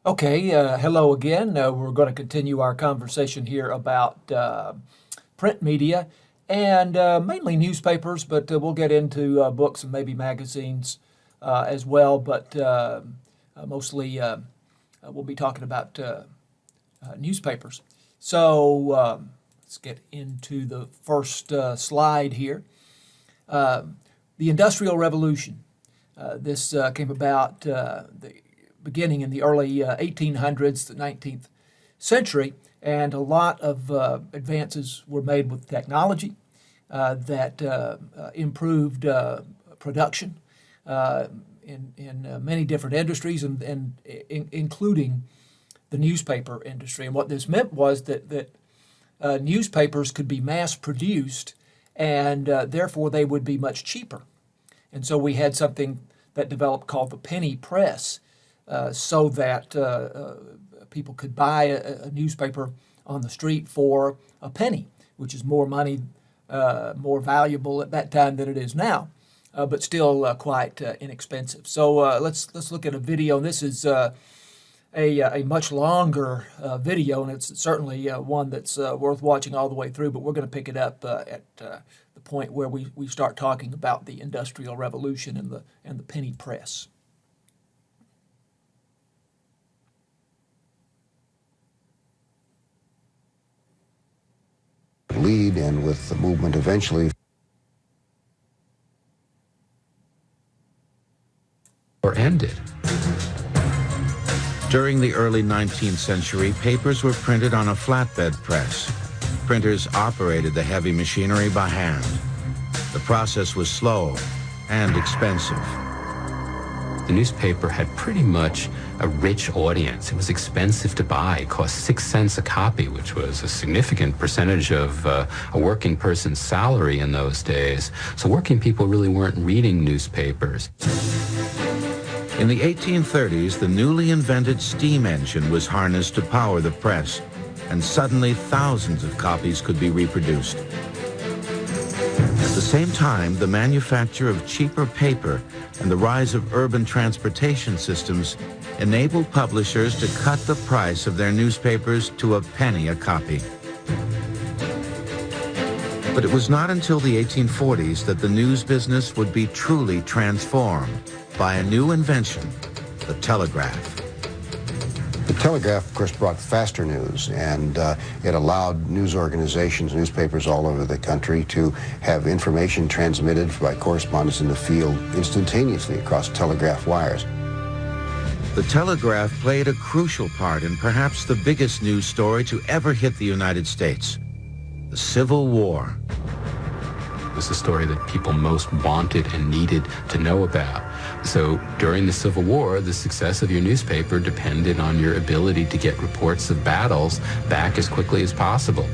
Okay, hello again. We're going to continue our conversation here about print media and mainly newspapers, but we'll get into books and maybe magazines as well. But mostly we'll be talking about newspapers. So let's get into the first slide here. The Industrial Revolution. This came about beginning in the early 1800s, the 19th century, and a lot of advances were made with technology that improved production in many different industries, including the newspaper industry. And what this meant was that newspapers could be mass produced, and therefore they would be much cheaper. And so we had something that developed called the penny press, so that people could buy a newspaper on the street for a penny, which is more money, more valuable at that time than it is now, but still quite inexpensive. So let's look at a video. This is a much longer video, and it's certainly one that's worth watching all the way through, but we're going to pick it up at the point where we start talking about the Industrial Revolution and the penny press. Lead, and with the movement eventually or ended. During the early 19th century, papers were printed on a flatbed press. Printers operated the heavy machinery by hand. The process was slow and expensive. The newspaper had pretty much a rich audience. It was expensive to buy. It cost 6 cents a copy, which was a significant percentage of a working person's salary in those days. So working people really weren't reading newspapers. In the 1830s, the newly invented steam engine was harnessed to power the press, and suddenly thousands of copies could be reproduced. At the same time, the manufacture of cheaper paper and the rise of urban transportation systems enabled publishers to cut the price of their newspapers to a penny a copy. But it was not until the 1840s that the news business would be truly transformed by a new invention, the telegraph. the telegraph, of course, brought faster news, and it allowed news organizations, newspapers all over the country to have information transmitted by correspondents in the field instantaneously across telegraph wires. The telegraph played a crucial part in perhaps the biggest news story to ever hit the United States, the Civil War. It was the story that people most wanted and needed to know about. So during the Civil War, the success of your newspaper depended on your ability to get reports of battles back as quickly as possible.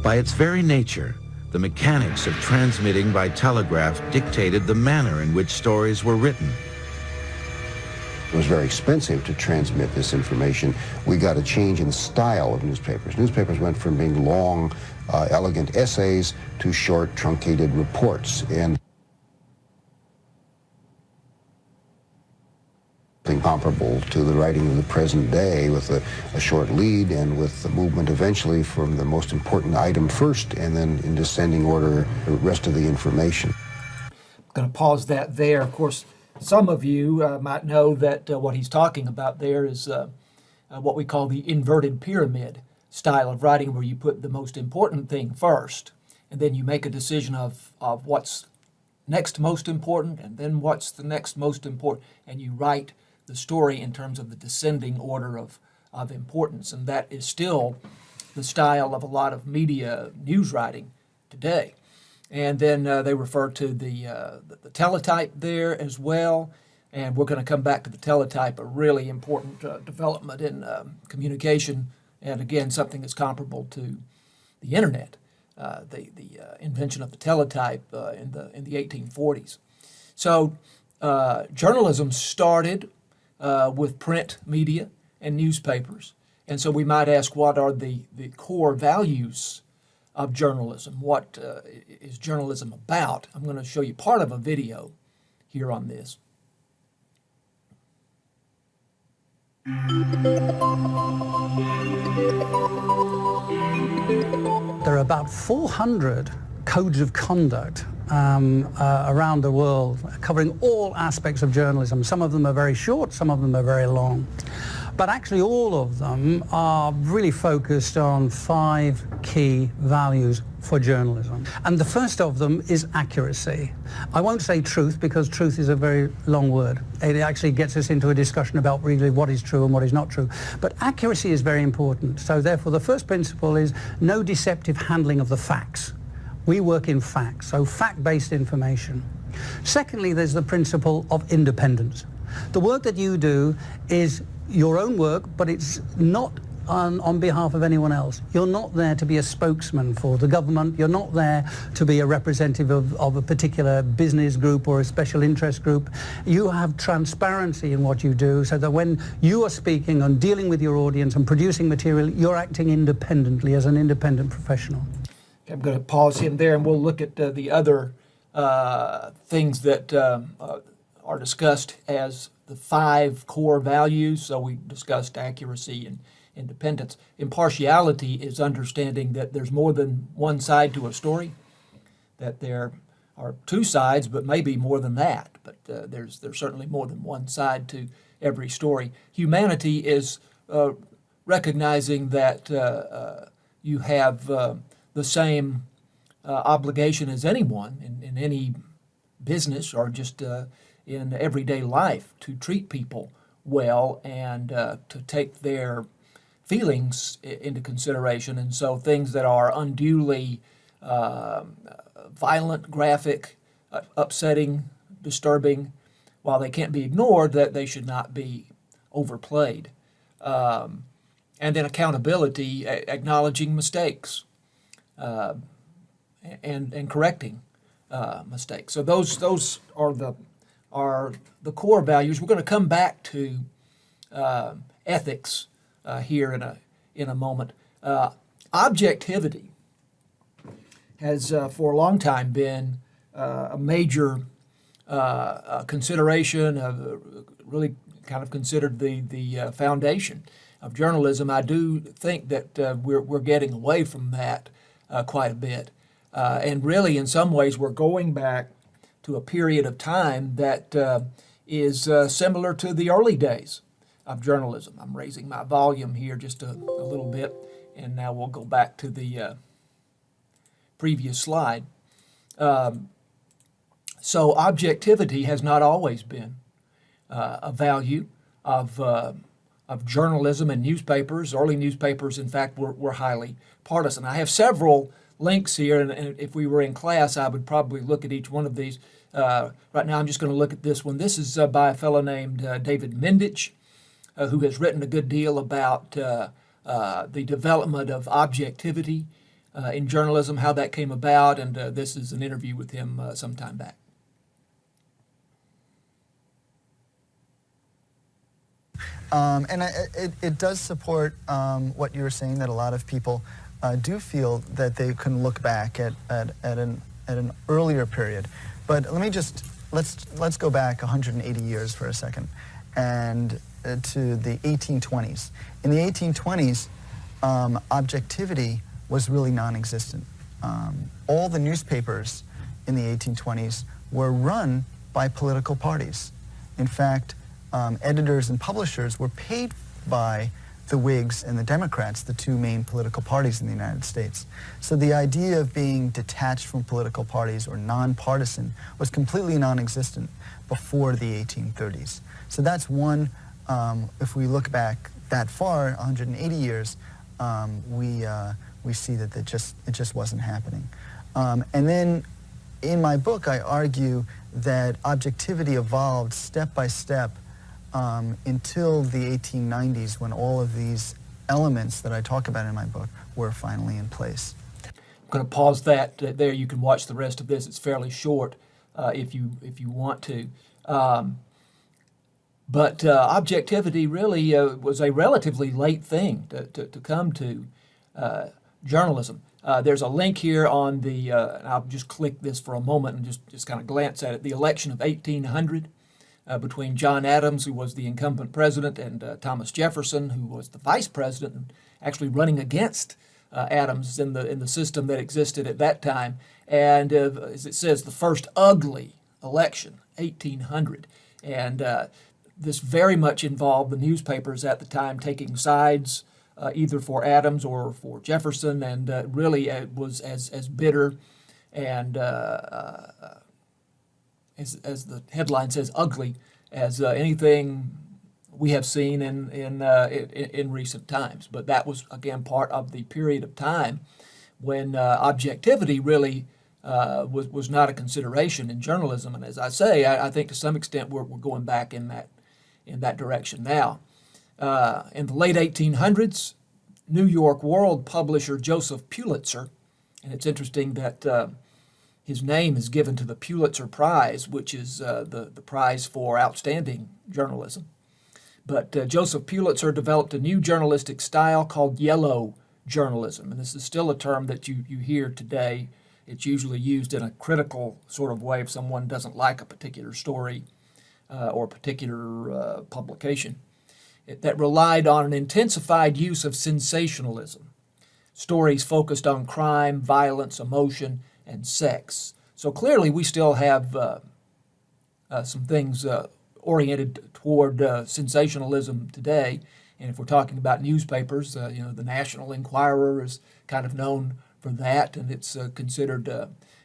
By its very nature, the mechanics of transmitting by telegraph dictated the manner in which stories were written. It was very expensive to transmit this information. We got a change in the style of newspapers. Newspapers went from being long, elegant essays to short, truncated reports. And something comparable to the writing of the present day, with a short lead and with the movement eventually from the most important item first and then in descending order the rest of the information. I'm going to pause that there. Of course, some of you might know that what he's talking about there is what we call the inverted pyramid style of writing, where you put the most important thing first, and then you make a decision of what's next most important, and then what's the next most important, and you write the story in terms of the descending order of importance. And that is still the style of a lot of media news writing today. And then they refer to the teletype there as well. And we're going to come back to the teletype, a really important development in communication, and again, something that's comparable to the internet, the invention of the teletype in the 1840s. So journalism started with print media and newspapers. And so we might ask, what are the core values of journalism? What is journalism about? I'm going to show you part of a video here on this. There are about 400 codes of conduct around the world, covering all aspects of journalism. Some of them are very short, some of them are very long. But actually all of them are really focused on 5 key values for journalism. And the first of them is accuracy. I won't say truth, because truth is a very long word. It actually gets us into a discussion about really what is true and what is not true. But accuracy is very important. So therefore the first principle is no deceptive handling of the facts. We work in facts, so fact-based information. Secondly, there's the principle of independence. The work that you do is your own work, but it's not on behalf of anyone else. You're not there to be a spokesman for the government. You're not there to be a representative of a particular business group or a special interest group. You have transparency in what you do, so that when you are speaking and dealing with your audience and producing material, you're acting independently as an independent professional. I'm going to pause him there, and we'll look at the other things that are discussed as the 5 core values. So we discussed accuracy and independence. Impartiality is understanding that there's more than one side to a story, that there are 2 sides, but maybe more than that. But there's certainly more than one side to every story. Humanity is recognizing that you have the same obligation as anyone in any business or just in everyday life to treat people well and to take their feelings into consideration. And so things that are unduly violent, graphic, upsetting, disturbing, while they can't be ignored, that they should not be overplayed. And then accountability, acknowledging mistakes and correcting mistakes. So those are the core values. We're going to come back to ethics here in a moment. Objectivity has for a long time been a major consideration, really kind of considered the foundation of journalism. I do think that we're getting away from that quite a bit. And really, in some ways, we're going back to a period of time that is similar to the early days of journalism. I'm raising my volume here just a little bit, and now we'll go back to the previous slide. So objectivity has not always been a value of journalism and newspapers. Early newspapers, in fact, were highly partisan. I have several links here, and if we were in class, I would probably look at each one of these. Right now, I'm just going to look at this one. This is by a fellow named David Mindich, who has written a good deal about the development of objectivity in journalism, how that came about, and this is an interview with him some time back. And it does support what you were saying, that a lot of people do feel that they can look back at an earlier period. But let me just, let's go back 180 years for a second, and to the 1820s. In the 1820s, objectivity was really non-existent. All the newspapers in the 1820s were run by political parties. In fact, editors and publishers were paid by the Whigs and the Democrats, the 2 main political parties in the United States. So the idea of being detached from political parties or nonpartisan was completely non-existent before the 1830s. So that's one, if we look back that far, 180 years, we see that it just wasn't happening. And then in my book, I argue that objectivity evolved step by step until the 1890s, when all of these elements that I talk about in my book were finally in place. I'm going to pause that there. You can watch the rest of this. It's fairly short if you want to. But objectivity really was a relatively late thing to come to journalism. There's a link here on the, and I'll just click this for a moment and just kind of glance at it, the election of 1800. between John Adams, who was the incumbent president, and Thomas Jefferson, who was the vice president, and actually running against Adams in the system that existed at that time. And as it says, the first ugly election, 1800. And this very much involved the newspapers at the time taking sides either for Adams or for Jefferson, and really it was as bitter and as the headline says, ugly as anything we have seen in recent times. But that was, again, part of the period of time when objectivity really was not a consideration in journalism. And as I say, I think to some extent we're going back in that direction now. In the late 1800s, New York World publisher Joseph Pulitzer, and it's interesting that his name is given to the Pulitzer Prize, which is the prize for outstanding journalism. But Joseph Pulitzer developed a new journalistic style called yellow journalism, and this is still a term that you hear today. It's usually used in a critical sort of way if someone doesn't like a particular story or a particular publication. That relied on an intensified use of sensationalism. Stories focused on crime, violence, emotion, and sex. So clearly we still have some things oriented toward sensationalism today. And if we're talking about newspapers, the National Enquirer is kind of known for that, and it's considered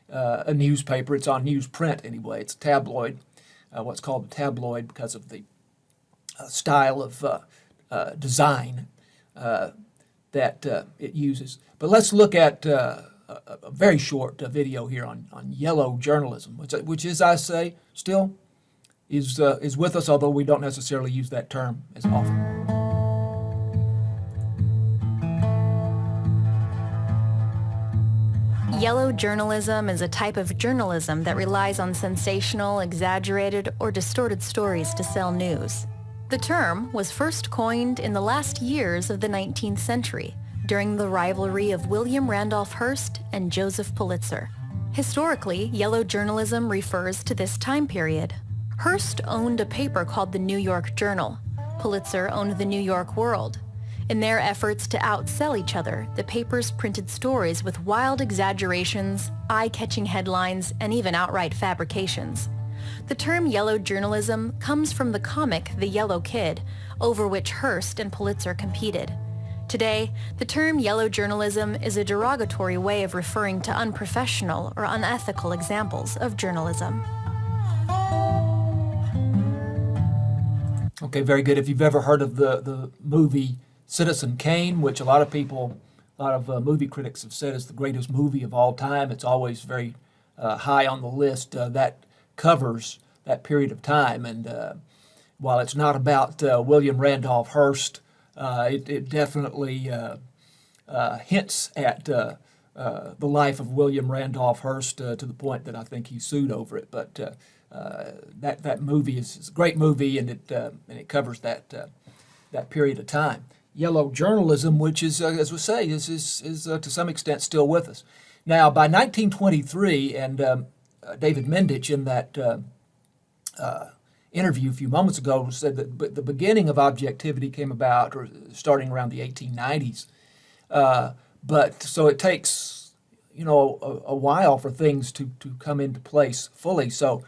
a newspaper. It's on newsprint anyway. It's a tabloid, what's called a tabloid because of the style of design that it uses. But let's look at a very short video here on yellow journalism, which is, I say, still is with us, although we don't necessarily use that term as often. Yellow journalism is a type of journalism that relies on sensational, exaggerated, or distorted stories to sell news. The term was first coined in the last years of the 19th century, during the rivalry of William Randolph Hearst and Joseph Pulitzer. Historically, yellow journalism refers to this time period. Hearst owned a paper called the New York Journal. Pulitzer owned the New York World. In their efforts to outsell each other, the papers printed stories with wild exaggerations, eye-catching headlines, and even outright fabrications. The term yellow journalism comes from the comic The Yellow Kid, over which Hearst and Pulitzer competed. Today, the term yellow journalism is a derogatory way of referring to unprofessional or unethical examples of journalism. Okay, very good. If you've ever heard of the movie Citizen Kane, which a lot of movie critics have said is the greatest movie of all time, it's always very high on the list. That covers that period of time, and while it's not about William Randolph Hearst, it definitely hints at the life of William Randolph Hearst to the point that I think he sued over it. But that movie is a great movie, and it covers that period of time. Yellow journalism, which is, as we say, is to some extent still with us. Now, by 1923, and David Mendich in that interview a few moments ago said that the beginning of objectivity came about or starting around the 1890s. But so it takes, a while for things to come into place fully. So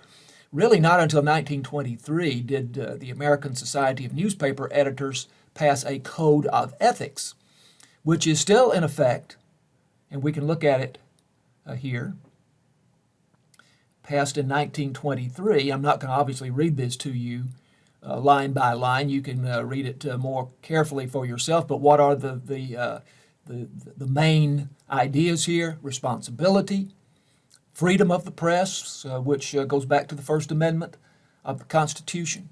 really not until 1923 did the American Society of Newspaper Editors pass a code of ethics, which is still in effect, and we can look at it here. Passed in 1923. I'm not going to obviously read this to you line by line. You can read it more carefully for yourself. But what are the main ideas here? Responsibility, freedom of the press, which goes back to the First Amendment of the Constitution,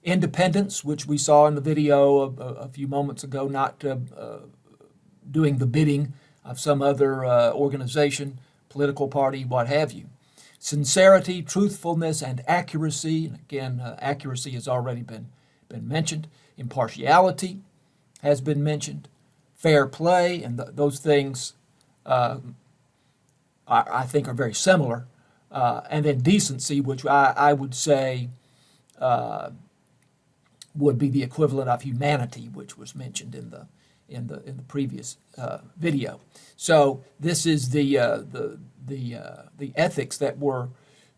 independence, which we saw in the video a few moments ago, not doing the bidding of some other organization, political party, what have you. Sincerity, truthfulness, and accuracy. And again, accuracy has already been mentioned. Impartiality has been mentioned. Fair play, and those things I think are very similar. And then decency, which I would say would be the equivalent of humanity, which was mentioned in the previous video. So this is the ethics that were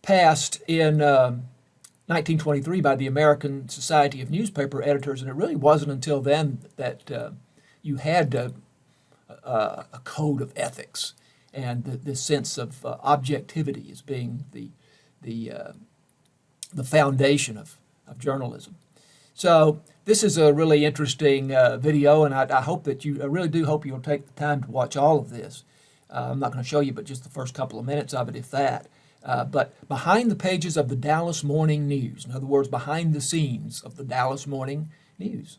passed in 1923 by the American Society of Newspaper Editors, and it really wasn't until then that you had a code of ethics and this sense of objectivity as being the foundation of journalism. So this is a really interesting video, and I hope that I really do hope you'll take the time to watch all of this. I'm not going to show you but just the first couple of minutes of it, if that. But behind the pages of the Dallas Morning News, in other words, behind the scenes of the Dallas Morning News.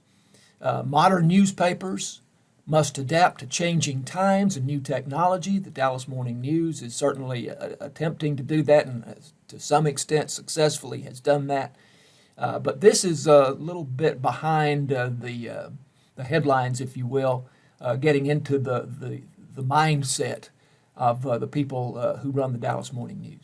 Modern newspapers must adapt to changing times and new technology. The Dallas Morning News is certainly attempting to do that, and to some extent successfully has done that. But this is a little bit behind the headlines, if you will, getting into the mindset of the people who run the Dallas Morning News.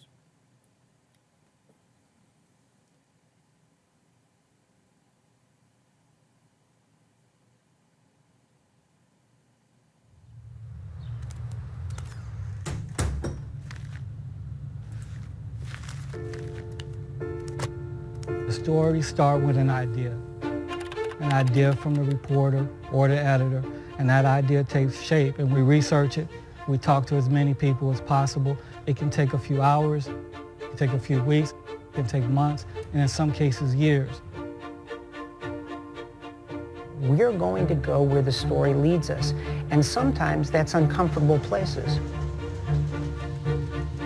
The stories start with an idea from the reporter or the editor, and that idea takes shape, and we research it. We talk to as many people as possible. It can take a few hours, it can take a few weeks, it can take months, and in some cases years. We're going to go where the story leads us, and sometimes that's uncomfortable places.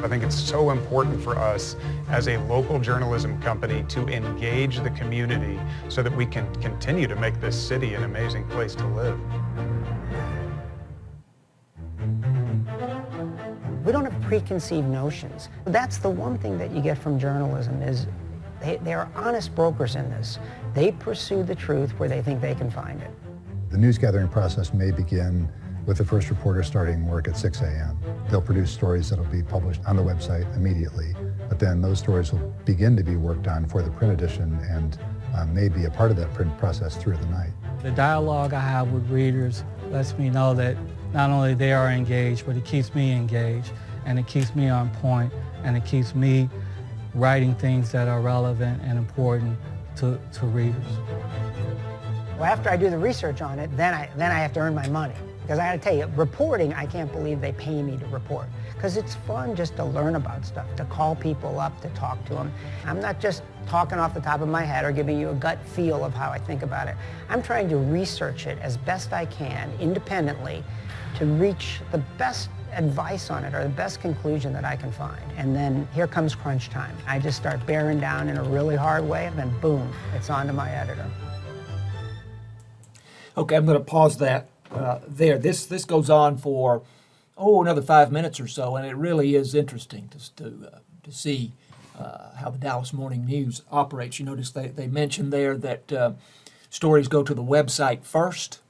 I think it's so important for us as a local journalism company to engage the community so that we can continue to make this city an amazing place to live. We don't have preconceived notions. That's the one thing that you get from journalism is they are honest brokers in this. They pursue the truth where they think they can find it. The news gathering process may begin with the first reporter starting work at 6 a.m. They'll produce stories that'll be published on the website immediately, but then those stories will begin to be worked on for the print edition and may be a part of that print process through the night. The dialogue I have with readers lets me know that not only they are engaged, but it keeps me engaged, and it keeps me on point, and it keeps me writing things that are relevant and important to readers. Well, after I do the research on it, then I have to earn my money. Because I gotta tell you, reporting, I can't believe they pay me to report. Because it's fun just to learn about stuff, to call people up, to talk to them. I'm not just talking off the top of my head or giving you a gut feel of how I think about it. I'm trying to research it as best I can, independently, to reach the best advice on it or the best conclusion that I can find. And then here comes crunch time. I just start bearing down in a really hard way, and then boom, it's on to my editor. Okay, I'm going to pause that there. This goes on for another 5 minutes or so, and it really is interesting to see how the Dallas Morning News operates. You notice they mentioned there that stories go to the website first,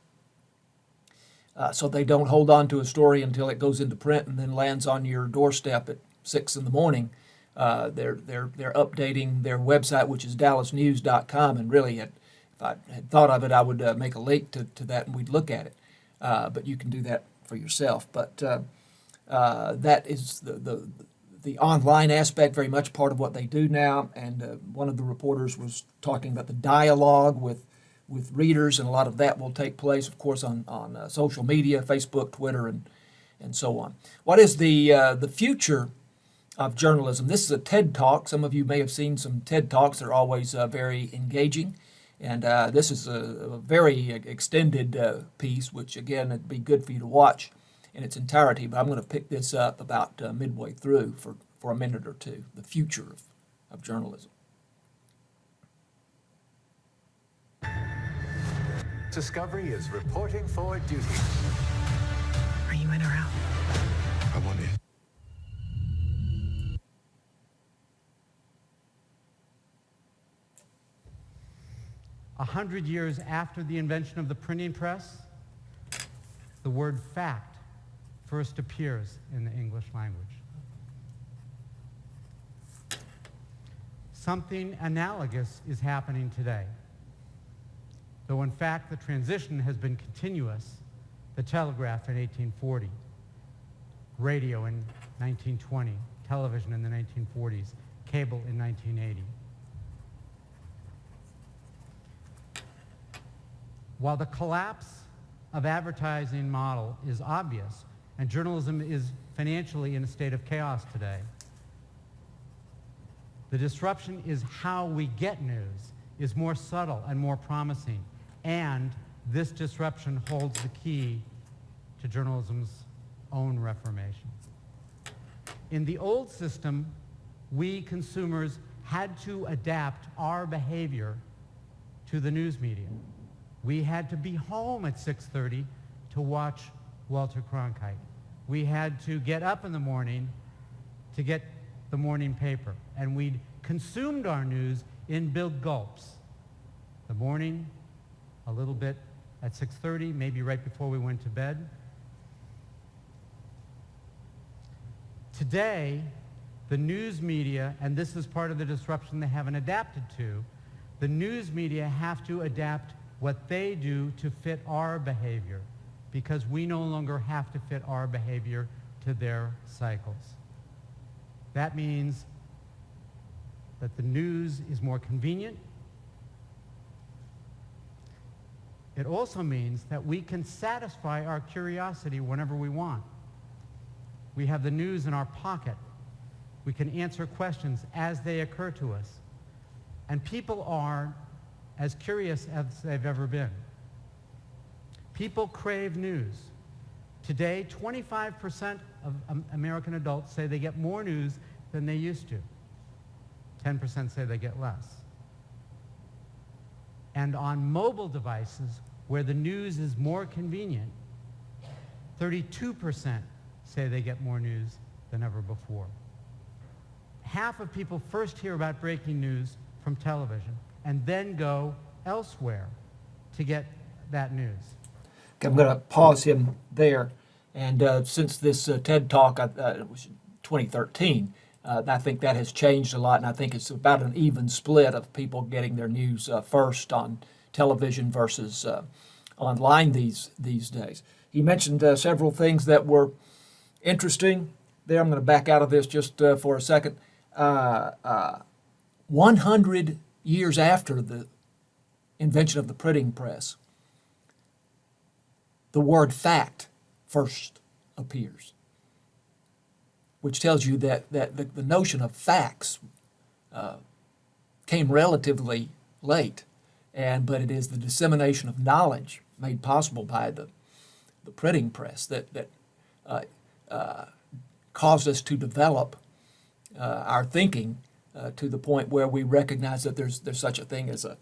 so they don't hold on to a story until it goes into print and then lands on your doorstep at 6 in the morning. They're updating their website, which is dallasnews.com, and really, if I had thought of it, I would make a link to that and we'd look at it. But you can do that for yourself. But that is the online aspect, very much part of what they do now. And one of the reporters was talking about the dialogue with readers, and a lot of that will take place, of course, on social media, Facebook, Twitter, and so on. What is the future of journalism? This is a TED Talk. Some of you may have seen some TED Talks. They're always very engaging. And this is a very extended piece, which, again, it'd be good for you to watch in its entirety. But I'm going to pick this up about midway through for a minute or two, the future of journalism. Discovery is reporting for duty. Are you in or out? I'm on in. A 100 years after the invention of the printing press, the word fact first appears in the English language. Something analogous is happening today. Though in fact the transition has been continuous. The telegraph in 1840, radio in 1920, television in the 1940s, cable in 1980. While the collapse of advertising model is obvious, and journalism is financially in a state of chaos today, the disruption is how we get news is more subtle and more promising, and this disruption holds the key to journalism's own reformation. In the old system, we consumers had to adapt our behavior to the news media. We had to be home at 6:30 to watch Walter Cronkite. We had to get up in the morning to get the morning paper, and we'd consumed our news in big gulps. The morning, a little bit at 6:30, maybe right before we went to bed. Today, the news media, and this is part of the disruption they haven't adapted to, the news media have to adapt what they do to fit our behavior, because we no longer have to fit our behavior to their cycles. That means that the news is more convenient. It also means that we can satisfy our curiosity whenever we want. We have the news in our pocket. We can answer questions as they occur to us. And people are as curious as they've ever been. People crave news. Today, 25% of American adults say they get more news than they used to. 10% say they get less. And on mobile devices, where the news is more convenient, 32% say they get more news than ever before. Half of people first hear about breaking news from television and then go elsewhere to get that news. Okay, I'm going to pause him there. And since this TED Talk, it was 2013, I think that has changed a lot, and I think it's about an even split of people getting their news first on television versus online these days. He mentioned several things that were interesting there. I'm going to back out of this just for a second. 100 years after the invention of the printing press, the word fact first appears, which tells you that the notion of facts came relatively late, but it is the dissemination of knowledge made possible by the printing press that caused us to develop our thinking to the point where we recognize that there's such a thing as a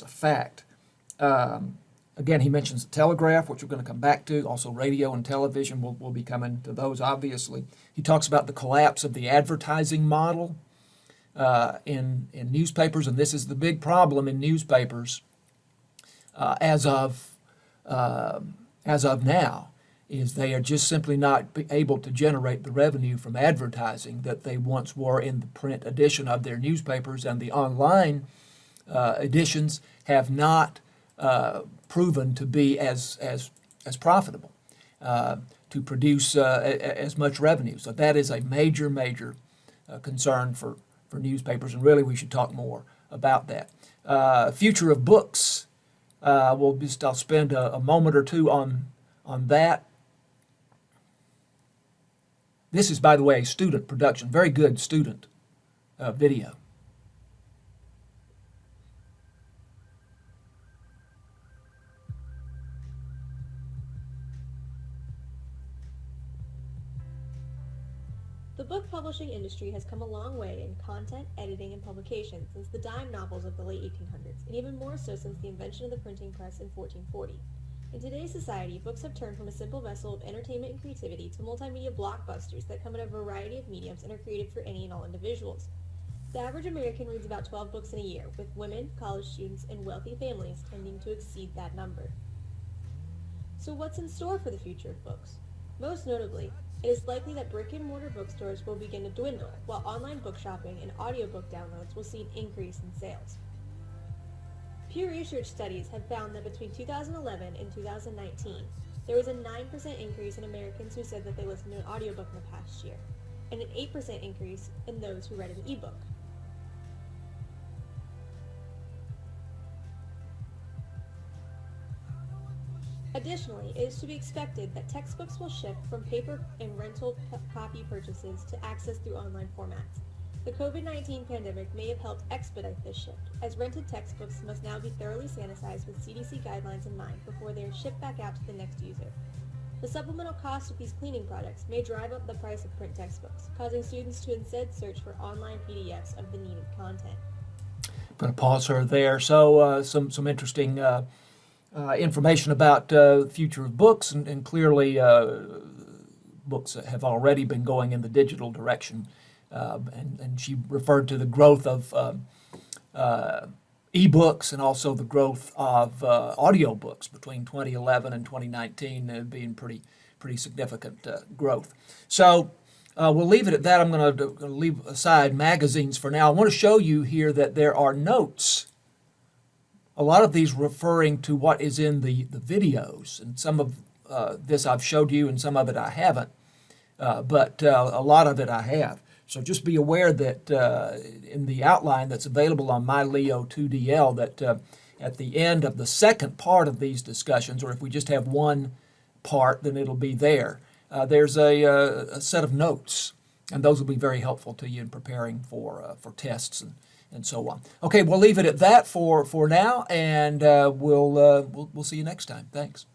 fact. Again, he mentions the telegraph, which we're going to come back to. Also, radio and television, we'll be coming to those, obviously. He talks about the collapse of the advertising model in newspapers, and this is the big problem in newspapers as of now, is they are just simply not able to generate the revenue from advertising that they once were in the print edition of their newspapers, and the online editions have not proven to be as profitable to produce as much revenue. So that is a major concern for newspapers, and really we should talk more about that. Future of books, I'll spend a moment or two on that. This is, by the way, a student production, very good student video. The book publishing industry has come a long way in content, editing, and publication since the dime novels of the late 1800s, and even more so since the invention of the printing press in 1440. In today's society, books have turned from a simple vessel of entertainment and creativity to multimedia blockbusters that come in a variety of mediums and are created for any and all individuals. The average American reads about 12 books in a year, with women, college students, and wealthy families tending to exceed that number. So what's in store for the future of books? Most notably, it is likely that brick-and-mortar bookstores will begin to dwindle, while online book shopping and audiobook downloads will see an increase in sales. Pew Research studies have found that between 2011 and 2019, there was a 9% increase in Americans who said that they listened to an audiobook in the past year, and an 8% increase in those who read an ebook. Additionally, it is to be expected that textbooks will shift from paper and rental copy purchases to access through online formats. The COVID-19 pandemic may have helped expedite this shift, as rented textbooks must now be thoroughly sanitized with CDC guidelines in mind before they are shipped back out to the next user. The supplemental cost of these cleaning products may drive up the price of print textbooks, causing students to instead search for online PDFs of the needed content. I'm going to pause her there. So some interesting information about the future of books, and clearly books have already been going in the digital direction. And she referred to the growth of e-books and also the growth of audiobooks between 2011 and 2019 being pretty significant growth. So we'll leave it at that. I'm going to leave aside magazines for now. I want to show you here that there are notes, a lot of these referring to what is in the videos, and some of this I've showed you and some of it I haven't, but a lot of it I have. So just be aware that in the outline that's available on My Leo 2DL, that at the end of the second part of these discussions, or if we just have one part, then it'll be there. There's a set of notes, and those will be very helpful to you in preparing for tests and so on. Okay, we'll leave it at that for now, and we'll see you next time. Thanks.